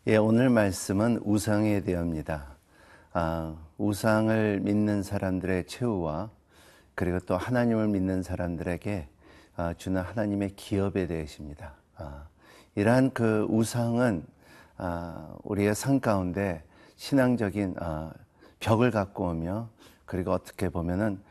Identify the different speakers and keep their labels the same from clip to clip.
Speaker 1: 예, 오늘 말씀은 우상에 대합니다. 우상을 믿는 사람들의 최후와 그리고 또 하나님을 믿는 사람들에게 주는 하나님의 기업에 대해십니다. 이러한 그 우상은 우리의 삶 가운데 신앙적인 벽을 갖고 오며 그리고 어떻게 보면은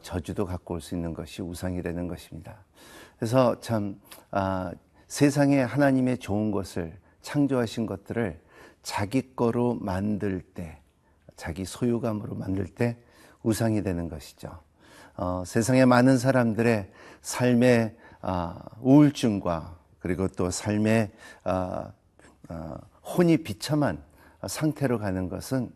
Speaker 1: 저주도 갖고 올 수 있는 것이 우상이라는 것입니다. 그래서 참 세상에 하나님의 좋은 것을 창조하신 것들을 자기 거로 만들 때, 자기 소유감으로 만들 때 우상이 되는 것이죠. 세상에 많은 사람들의 삶의 우울증과 그리고 또 삶의 혼이 비참한 상태로 가는 것은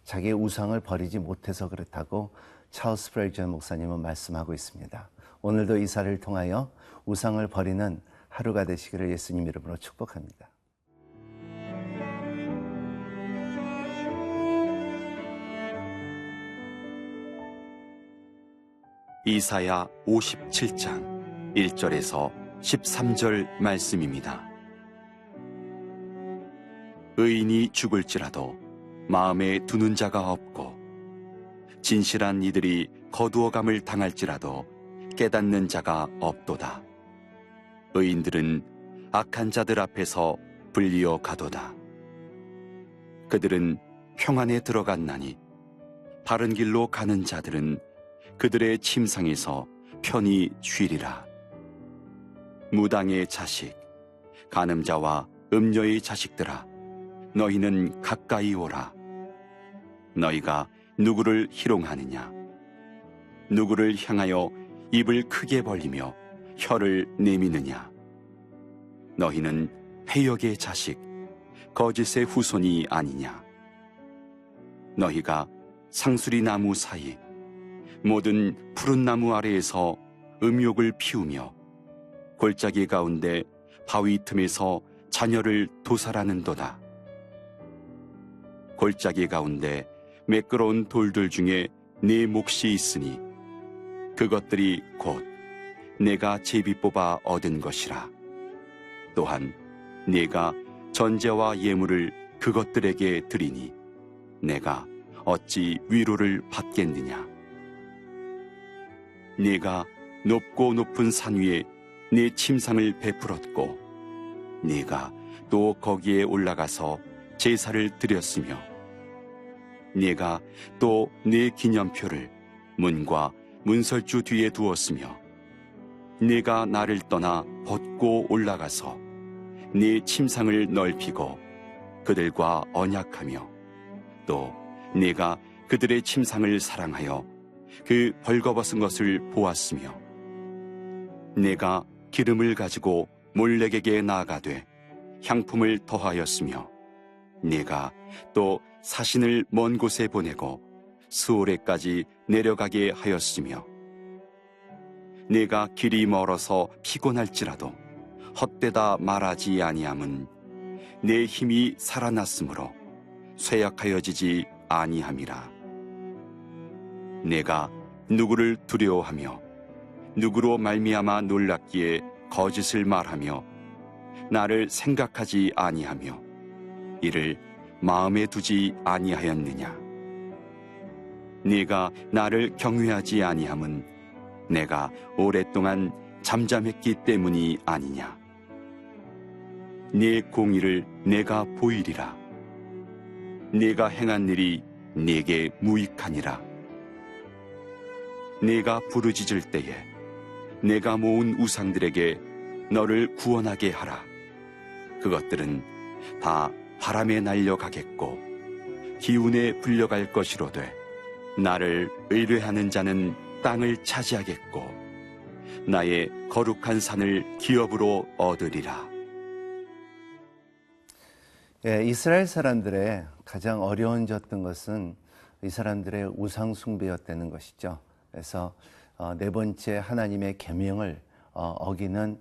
Speaker 1: 자기의 우상을 버리지 못해서 그렇다고 찰스 스프레전 목사님은 말씀하고 있습니다. 오늘도 이사를 통하여 우상을 버리는 하루가 되시기를 예수님 이름으로 축복합니다.
Speaker 2: 이사야 57장 1절에서 13절 말씀입니다. 의인이 죽을지라도 마음에 두는 자가 없고 진실한 이들이 거두어감을 당할지라도 깨닫는 자가 없도다. 의인들은 악한 자들 앞에서 불리어 가도다. 그들은 평안에 들어갔나니 바른 길로 가는 자들은 그들의 침상에서 편히 쉬리라. 무당의 자식, 간음자와 음녀의 자식들아, 너희는 가까이 오라. 너희가 누구를 희롱하느냐? 누구를 향하여 입을 크게 벌리며 혀를 내미느냐? 너희는 패역의 자식, 거짓의 후손이 아니냐? 너희가 상수리 나무 사이 모든 푸른 나무 아래에서 음욕을 피우며 골짜기 가운데 바위 틈에서 자녀를 도살하는도다. 골짜기 가운데 매끄러운 돌들 중에 네 몫이 있으니 그것들이 곧 내가 제비 뽑아 얻은 것이라. 또한 네가 전제와 예물을 그것들에게 드리니 내가 어찌 위로를 받겠느냐? 네가 높고 높은 산 위에 네 침상을 베풀었고 네가 또 거기에 올라가서 제사를 드렸으며 네가 또 네 기념표를 문과 문설주 뒤에 두었으며 네가 나를 떠나 벗고 올라가서 네 침상을 넓히고 그들과 언약하며 또 네가 그들의 침상을 사랑하여 그 벌거벗은 것을 보았으며 내가 기름을 가지고 몰렉에게 나아가되 향품을 더하였으며 내가 또 사신을 먼 곳에 보내고 스오레까지 내려가게 하였으며 내가 길이 멀어서 피곤할지라도 헛되다 말하지 아니함은 내 힘이 살아났으므로 쇠약하여지지 아니함이라. 내가 누구를 두려워하며 누구로 말미암아 놀랍기에 거짓을 말하며 나를 생각하지 아니하며 이를 마음에 두지 아니하였느냐? 네가 나를 경외하지 아니함은 내가 오랫동안 잠잠했기 때문이 아니냐? 네 공의를 내가 보이리라. 네가 행한 일이 네게 무익하니라. 네가 부르짖을 때에 내가 모은 우상들에게 너를 구원하게 하라. 그것들은 다 바람에 날려가겠고 기운에 불려갈 것이로되 나를 의뢰하는 자는 땅을 차지하겠고 나의 거룩한 산을 기업으로 얻으리라.
Speaker 1: 예, 이스라엘 사람들의 가장 어려워졌던 것은 이 사람들의 우상 숭배였다는 것이죠. 그래서 네 번째 하나님의 계명을 어기는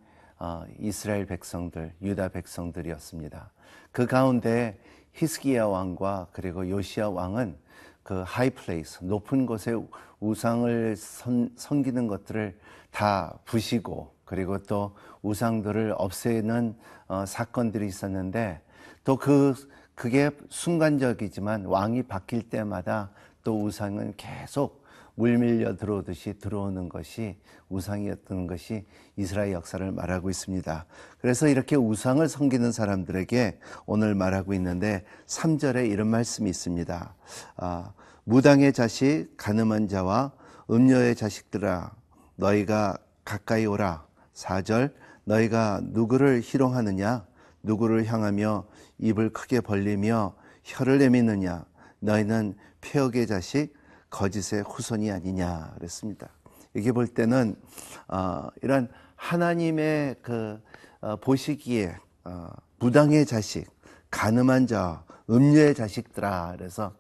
Speaker 1: 이스라엘 백성들, 유다 백성들이었습니다. 그 가운데 히스기야 왕과 그리고 요시야 왕은 그 하이 플레이스, 높은 곳에 우상을 섬기는 것들을 다 부시고 그리고 또 우상들을 없애는 사건들이 있었는데 또 그게 순간적이지만 왕이 바뀔 때마다 또 우상은 계속 물밀려 들어오듯이 들어오는 것이 우상이었던 것이 이스라엘 역사를 말하고 있습니다. 그래서 이렇게 우상을 섬기는 사람들에게 오늘 말하고 있는데 3절에 이런 말씀이 있습니다. 무당의 자식, 가늠한 자와 음녀의 자식들아, 너희가 가까이 오라. 4절, 너희가 누구를 희롱하느냐? 누구를 향하며 입을 크게 벌리며 혀를 내미느냐? 너희는 폐역의 자식, 거짓의 후손이 아니냐 그랬습니다. 여기 볼 때는 이런 하나님의 보시기에 무당의 자식, 가늠한 자, 음녀의 자식들아. 그래서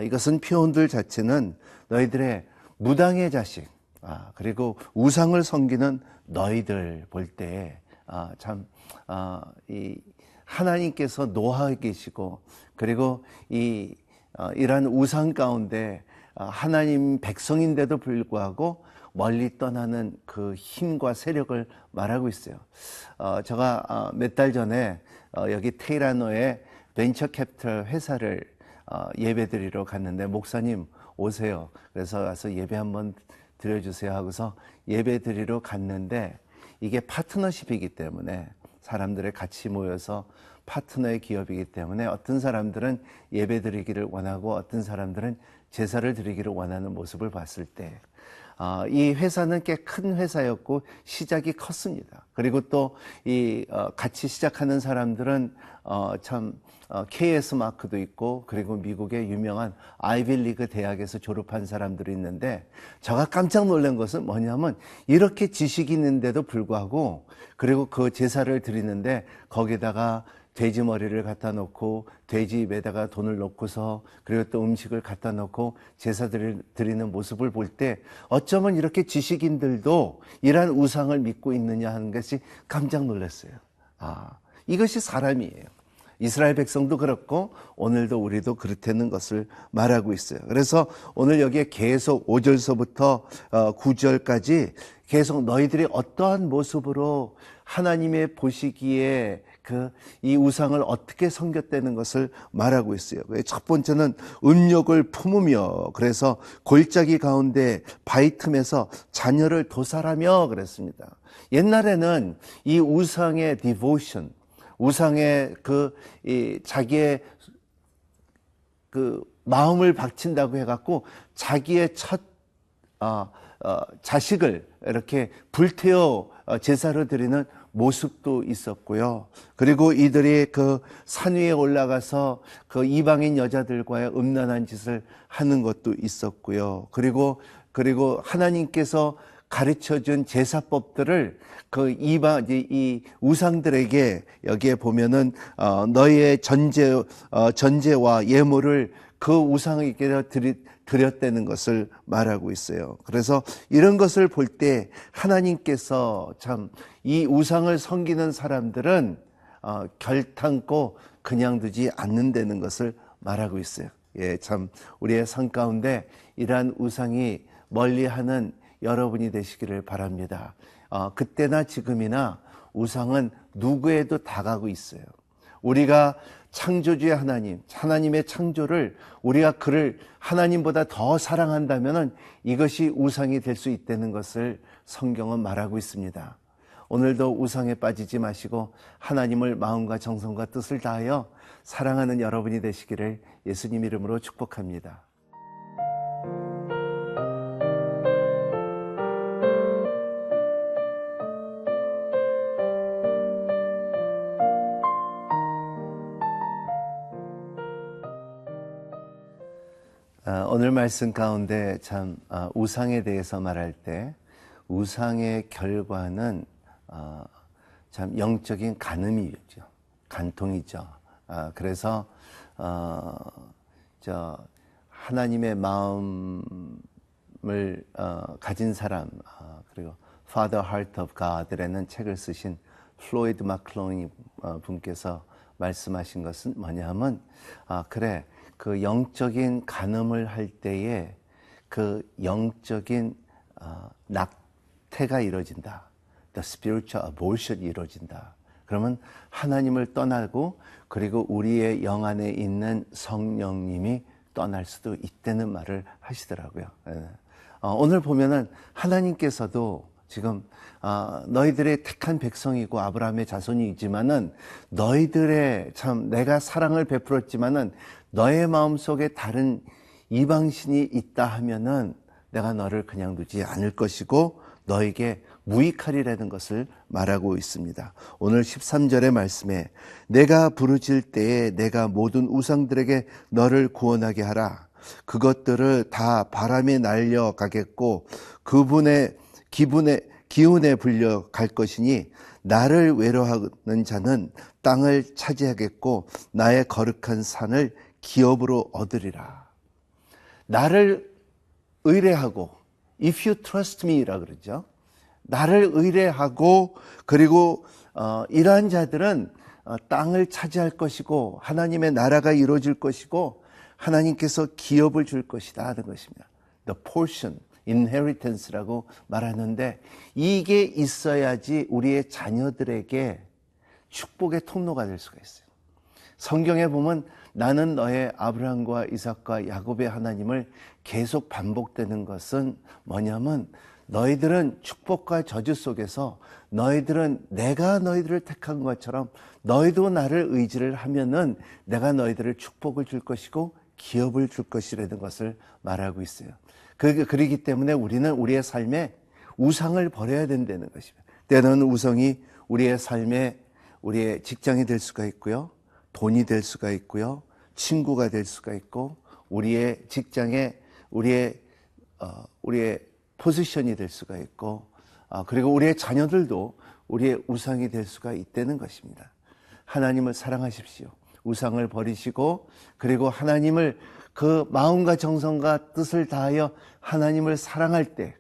Speaker 1: 이것은 표현들 자체는 너희들의 무당의 자식, 그리고 우상을 섬기는 너희들 볼 때 참 이 하나님께서 노하에 계시고, 그리고 이러한 우상 가운데 하나님 백성인데도 불구하고 멀리 떠나는 그 힘과 세력을 말하고 있어요. 제가 몇 달 전에 여기 테헤란에 벤처 캐피털 회사를 예배드리러 갔는데, 목사님 오세요. 그래서 와서 예배 한번 드려주세요 하고서 예배드리러 갔는데, 이게 파트너십이기 때문에 사람들이 같이 모여서 파트너의 기업이기 때문에 어떤 사람들은 예배 드리기를 원하고 어떤 사람들은 제사를 드리기를 원하는 모습을 봤을 때 이 회사는 꽤 큰 회사였고 시작이 컸습니다. 그리고 또 같이 시작하는 사람들은 참 KS 마크도 있고, 그리고 미국의 유명한 아이비리그 대학에서 졸업한 사람들이 있는데, 제가 깜짝 놀란 것은 뭐냐면 이렇게 지식이 있는데도 불구하고, 그리고 그 제사를 드리는데 거기다가 돼지 머리를 갖다 놓고 돼지 입에다가 돈을 넣고서, 그리고 또 음식을 갖다 놓고 제사를 드리는 모습을 볼 때 어쩌면 이렇게 지식인들도 이러한 우상을 믿고 있느냐 하는 것이 깜짝 놀랐어요. 이것이 사람이에요. 이스라엘 백성도 그렇고 오늘도 우리도 그렇다는 것을 말하고 있어요. 그래서 오늘 여기에 계속 5절서부터 9절까지 계속 너희들이 어떠한 모습으로 하나님의 보시기에 이 우상을 어떻게 섬겼다는 것을 말하고 있어요. 첫 번째는 음욕을 품으며, 그래서 골짜기 가운데 바위 틈에서 자녀를 도살하며 그랬습니다. 옛날에는 이 우상의 디보션, 우상의 자기의 마음을 바친다고 해갖고 자기의 첫 자식을 이렇게 불태워 제사를 드리는 모습도 있었고요. 그리고 이들이 산 위에 올라가서 이방인 여자들과의 음란한 짓을 하는 것도 있었고요. 그리고 하나님께서 가르쳐준 제사법들을 이 우상들에게, 여기에 보면은 너희의 전제와 예물을 그 우상에게 드렸다는 것을 말하고 있어요. 그래서 이런 것을 볼 때 하나님께서 참 이 우상을 섬기는 사람들은 결탄코 그냥 두지 않는다는 것을 말하고 있어요. 참 우리의 삶 가운데 이러한 우상이 멀리하는 여러분이 되시기를 바랍니다. 그때나 지금이나 우상은 누구에도 다가고 있어요. 우리가 창조주의 하나님의 창조를, 우리가 그를 하나님보다 더 사랑한다면 이것이 우상이 될 수 있다는 것을 성경은 말하고 있습니다. 오늘도 우상에 빠지지 마시고 하나님을 마음과 정성과 뜻을 다하여 사랑하는 여러분이 되시기를 예수님 이름으로 축복합니다. 오늘 말씀 가운데 참 우상에 대해서 말할 때 우상의 결과는 참 영적인 간음이죠. 간통이죠. 그래서 하나님의 마음을 가진 사람, 그리고 Father Heart of God라는 책을 쓰신 플로이드 마클로니 분께서 말씀하신 것은 뭐냐면, 그래, 그 영적인 간음을 할 때에 그 영적인 낙태가 이루어진다. The spiritual abortion이 이루어진다. 그러면 하나님을 떠나고 그리고 우리의 영 안에 있는 성령님이 떠날 수도 있다는 말을 하시더라고요. 오늘 보면은 하나님께서도 지금 너희들의 택한 백성이고 아브라함의 자손이지만은 너희들의 참 내가 사랑을 베풀었지만은 너의 마음속에 다른 이방신이 있다 하면은 내가 너를 그냥 두지 않을 것이고 너에게 무익하리라는 것을 말하고 있습니다. 오늘 13절의 말씀에 내가 부르짖을 때에 내가 모든 우상들에게 너를 구원하게 하라. 그것들을 다 바람에 날려가겠고 그분의 기운에 불려갈 것이니 나를 외로워하는 자는 땅을 차지하겠고 나의 거룩한 산을 기업으로 얻으리라. 나를 의뢰하고 If you trust me라 그러죠. 나를 의뢰하고 그리고 이러한 자들은 땅을 차지할 것이고 하나님의 나라가 이루어질 것이고 하나님께서 기업을 줄 것이다 하는 것입니다. The portion, inheritance라고 말하는데 이게 있어야지 우리의 자녀들에게 축복의 통로가 될 수가 있어요. 성경에 보면 나는 너의 아브라함과 이삭과 야곱의 하나님을 계속 반복되는 것은 뭐냐면 너희들은 축복과 저주 속에서 너희들은 내가 너희들을 택한 것처럼 너희도 나를 의지를 하면은 내가 너희들을 축복을 줄 것이고 기업을 줄 것이라는 것을 말하고 있어요. 그러기 때문에 우리는 우리의 삶에 우상을 버려야 된다는 것입니다. 때로는 우상이 우리의 삶에 우리의 직장이 될 수가 있고요. 돈이 될 수가 있고요. 친구가 될 수가 있고 우리의 직장에 우리의 포지션이 될 수가 있고 그리고 우리의 자녀들도 우리의 우상이 될 수가 있다는 것입니다. 하나님을 사랑하십시오. 우상을 버리시고 그리고 하나님을 그 마음과 정성과 뜻을 다하여 하나님을 사랑할 때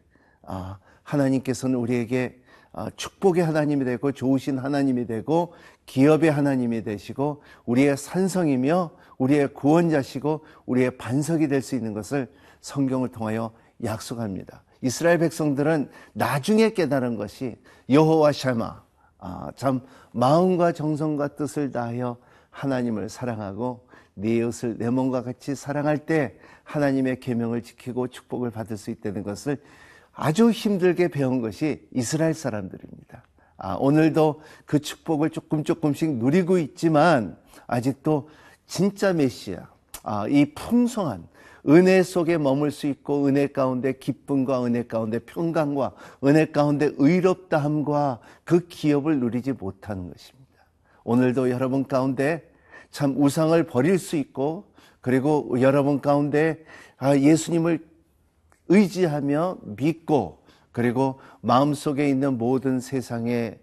Speaker 1: 하나님께서는 우리에게 축복의 하나님이 되고 좋으신 하나님이 되고 기업의 하나님이 되시고 우리의 산성이며 우리의 구원자시고 우리의 반석이 될 수 있는 것을 성경을 통하여 약속합니다. 이스라엘 백성들은 나중에 깨달은 것이 여호와 샤마, 참 마음과 정성과 뜻을 다하여 하나님을 사랑하고 네 이웃을 내 몸과 같이 사랑할 때 하나님의 계명을 지키고 축복을 받을 수 있다는 것을 아주 힘들게 배운 것이 이스라엘 사람들입니다. 오늘도 그 축복을 조금씩 누리고 있지만 아직도 진짜 메시아, 이 풍성한 은혜 속에 머물 수 있고 은혜 가운데 기쁨과 은혜 가운데 평강과 은혜 가운데 의롭다함과 그 기업을 누리지 못하는 것입니다. 오늘도 여러분 가운데 참 우상을 버릴 수 있고 그리고 여러분 가운데 예수님을 의지하며 믿고 그리고 마음속에 있는 모든 세상의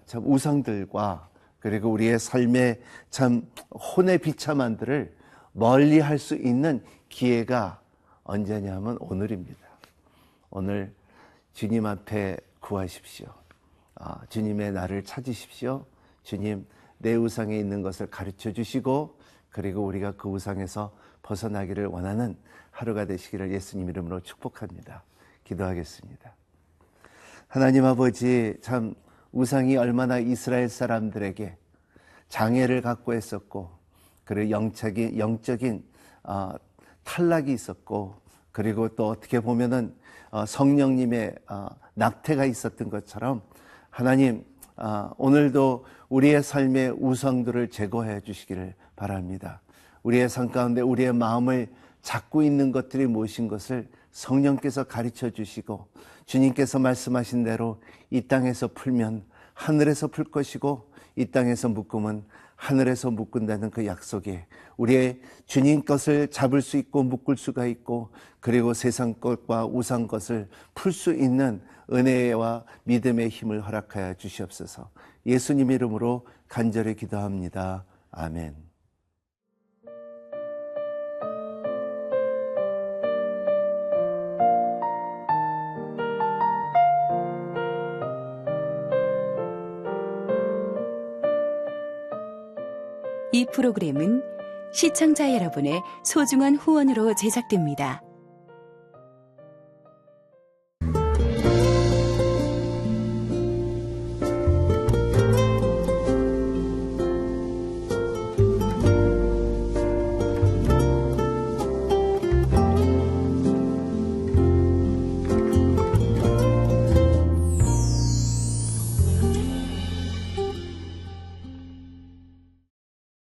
Speaker 1: 참 우상들과 그리고 우리의 삶의 참 혼의 비참함들을 멀리 할 수 있는 기회가 언제냐면 오늘입니다. 오늘 주님 앞에 구하십시오. 주님의 나를 찾으십시오. 주님 내 우상에 있는 것을 가르쳐 주시고 그리고 우리가 그 우상에서 벗어나기를 원하는 하루가 되시기를 예수님 이름으로 축복합니다. 기도하겠습니다. 하나님 아버지, 참 우상이 얼마나 이스라엘 사람들에게 장애를 갖고 했었고 그리고 영적인 탈락이 있었고 그리고 또 어떻게 보면은 성령님의 낙태가 있었던 것처럼 하나님 오늘도 우리의 삶의 우상들을 제거해 주시기를 바랍니다. 우리의 삶 가운데 우리의 마음을 잡고 있는 것들이 무엇인 것을 성령께서 가르쳐 주시고 주님께서 말씀하신 대로 이 땅에서 풀면 하늘에서 풀 것이고 이 땅에서 묶으면 하늘에서 묶는다는 그 약속에 우리의 주님 것을 잡을 수 있고 묶을 수가 있고 그리고 세상 것과 우상 것을 풀 수 있는 은혜와 믿음의 힘을 허락하여 주시옵소서. 예수님 이름으로 간절히 기도합니다. 아멘.
Speaker 3: 이 프로그램은 시청자 여러분의 소중한 후원으로 제작됩니다.